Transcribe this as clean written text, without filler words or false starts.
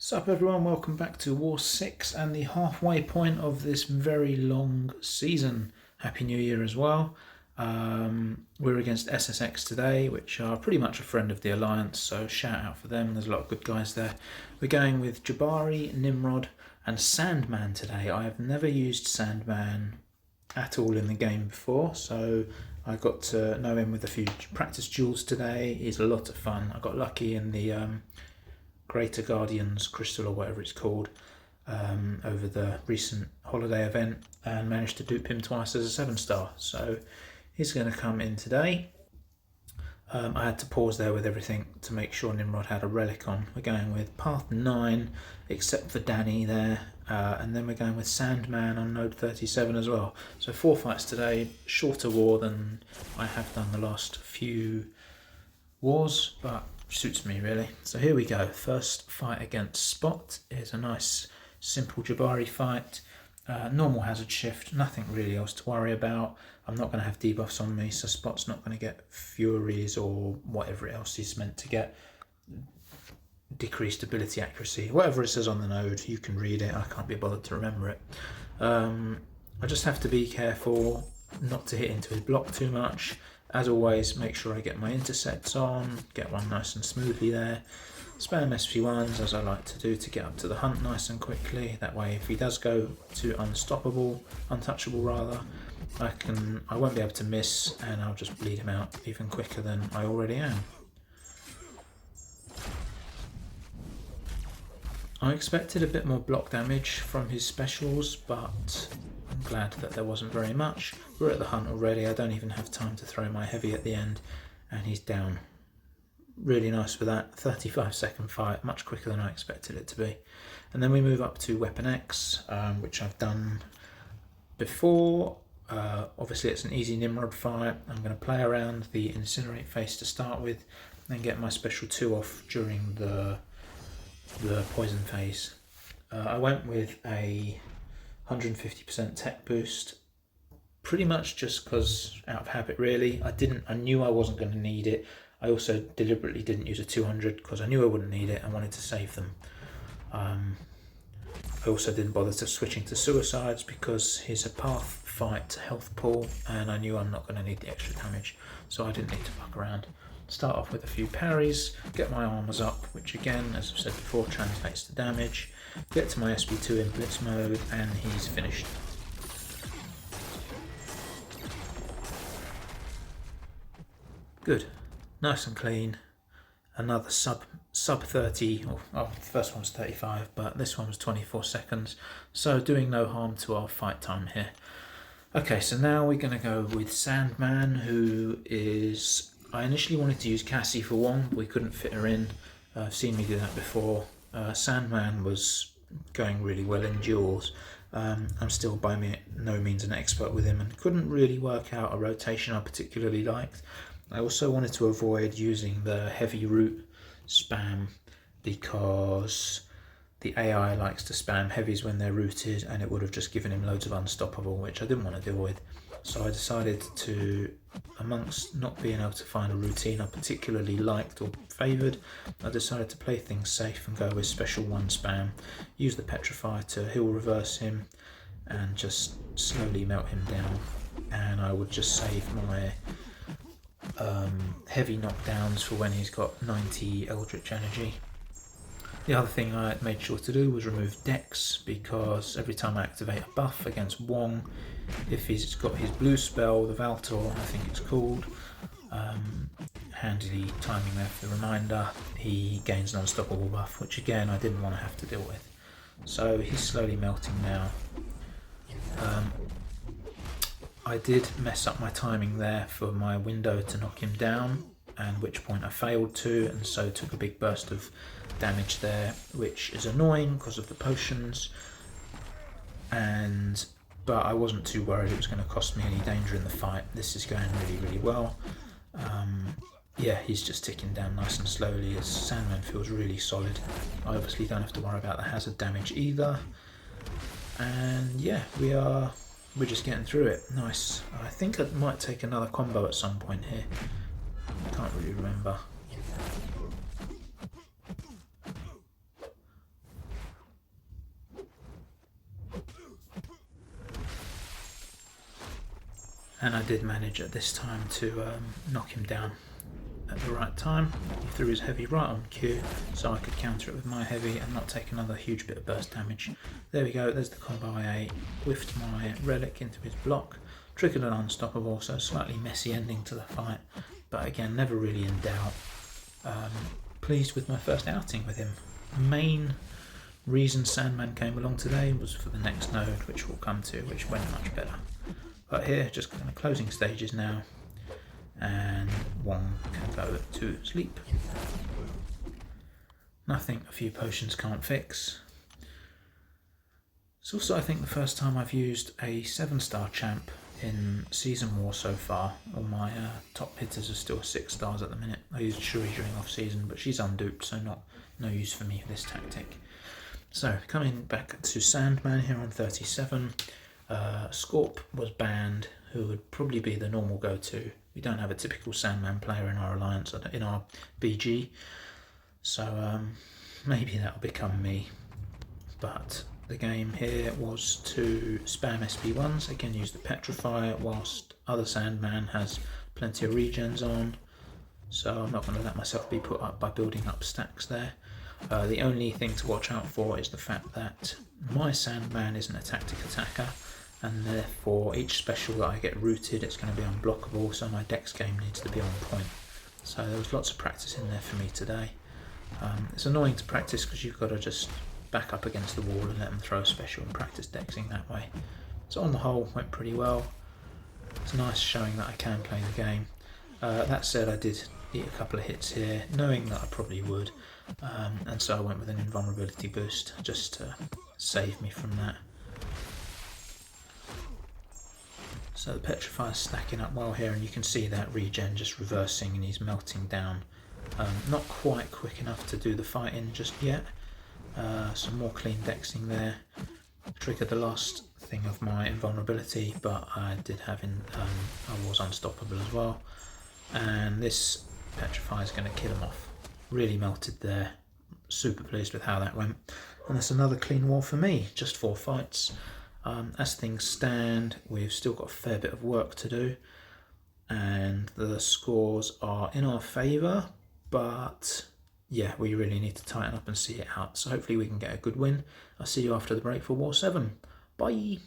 Sup everyone, welcome back to War 6 and the halfway point of this very long season. Happy New Year as well. We're against SSX today, which are pretty much a friend of the Alliance, so shout out for them. There's a lot of good guys there. We're going with Jabari, Nimrod and Sandman today. I have never used Sandman at all in the game before, so I got to know him with a few practice duels today. He's a lot of fun. I got lucky in the Greater Guardians Crystal or whatever it's called over the recent holiday event and managed to dupe him twice as a 7-star. So he's going to come in today. I had to pause there with everything to make sure Nimrod had a relic on. We're going with Path 9 except for Danny there, and then we're going with Sandman on node 37 as well. So 4 fights today, shorter war than I have done the last few wars, but suits me really. So here we go. First fight against Spot is a nice simple Jabari fight. Normal hazard shift, nothing really else to worry about. I'm not going to have debuffs on me, so Spot's not going to get furies or whatever else he's meant to get. Decreased ability accuracy, whatever it says on the node, you can read it. I can't be bothered to remember it. I just have to be careful not to hit into his block too much. As always, make sure I get my intercepts on, get one nice and smoothly there. Spam SP1s as I like to do to get up to the hunt nice and quickly. That way if he does go to untouchable rather, I won't be able to miss and I'll just bleed him out even quicker than I already am. I expected a bit more block damage from his specials, but I'm glad that there wasn't very much. We're at the hunt already, I don't even have time to throw my heavy at the end, and he's down. Really nice for that, 35-second fight, much quicker than I expected it to be. And then we move up to Weapon X, which I've done before. Obviously it's an easy Nimrod fight. I'm going to play around the Incinerate phase to start with, then get my special 2 off during the poison phase. I went with a 150% tech boost, pretty much just because out of habit really. I knew I wasn't going to need it. I also deliberately didn't use a 200 because I knew I wouldn't need it. I wanted to save them. I also didn't bother to switching to suicides because he's a path fight health pool and I knew I'm not going to need the extra damage, so I didn't need to fuck around. Start off with a few parries, get my armors up, which again, as I've said before, translates to damage. Get to my SP2 in blitz mode and he's finished. Good, nice and clean. Another sub 30, the first one was 35, but this one was 24 seconds. So doing no harm to our fight time here. Okay, so now we're going to go with Sandman, who is... I initially wanted to use Cassie for Wong, but we couldn't fit her in. I've seen me do that before. Sandman was going really well in duels. I'm still by no means an expert with him and couldn't really work out a rotation I particularly liked. I also wanted to avoid using the heavy root spam because the AI likes to spam heavies when they're rooted and it would have just given him loads of unstoppable, which I didn't want to deal with. So I decided to, amongst not being able to find a routine I particularly liked or favoured, I decided to play things safe and go with special 1 spam, use the Petrify to heal reverse him and just slowly melt him down, and I would just save my heavy knockdowns for when he's got 90 Eldritch energy. The other thing I made sure to do was remove Dex, because every time I activate a buff against Wong, if he's got his blue spell, the Valtor I think it's called, handily timing there for the reminder, he gains an unstoppable buff, which again I didn't want to have to deal with. So he's slowly melting now. I did mess up my timing there for my window to knock him down, and which point I failed to, and so took a big burst of damage there, which is annoying because of the potions, but I wasn't too worried it was going to cost me any danger in the fight. This is going really well. Yeah, he's just ticking down nice and slowly as Sandman feels really solid. I obviously don't have to worry about the hazard damage either, and yeah, we're just getting through it. Nice. I think I might take another combo at some point here. Can't really remember. and I did manage at this time to knock him down at the right time. He threw his heavy right on cue, so I could counter it with my heavy and not take another huge bit of burst damage. There we go, there's the combo I whiffed my relic into his block, triggered an unstoppable, so slightly messy ending to the fight, but again, never really in doubt. Pleased with my first outing with him. Main reason Sandman came along today was for the next node, which we'll come to, which went much better. But here, just kind of closing stages now, and Wong can go to sleep. Nothing a few potions can't fix. It's also, I think, the first time I've used a 7-star champ in Season War so far. All my top hitters are still 6 stars at the minute. I used Shuri during off-season, but she's unduped, so no use for me for this tactic. So, coming back to Sandman here on 37, Scorp was banned, who would probably be the normal go-to. We don't have a typical Sandman player in our alliance, in our BG, so maybe that'll become me. But the game here was to spam SP1s, again use the Petrify, whilst other Sandman has plenty of regens on, so I'm not going to let myself be put up by building up stacks there. The only thing to watch out for is the fact that my Sandman isn't a tactic attacker, and therefore each special that I get rooted, it's going to be unblockable, so my dex game needs to be on point. So there was lots of practice in there for me today. It's annoying to practice because you've got to just back up against the wall and let them throw a special and practice dexing that way. So on the whole, went pretty well. It's nice showing that I can play the game. That said, I did eat a couple of hits here, knowing that I probably would, and so I went with an invulnerability boost just to save me from that. So the Petrify is stacking up well here, and you can see that regen just reversing and he's melting down. Not quite quick enough to do the fighting just yet. Some more clean dexing there. Triggered the last thing of my invulnerability, but I did have I was unstoppable as well. And this Petrify is going to kill him off. Really melted there. Super pleased with how that went. And that's another clean war for me. Just 4 fights. As things stand, we've still got a fair bit of work to do, and the scores are in our favour, but yeah, we really need to tighten up and see it out. So hopefully we can get a good win. I'll see you after the break for War 7. Bye!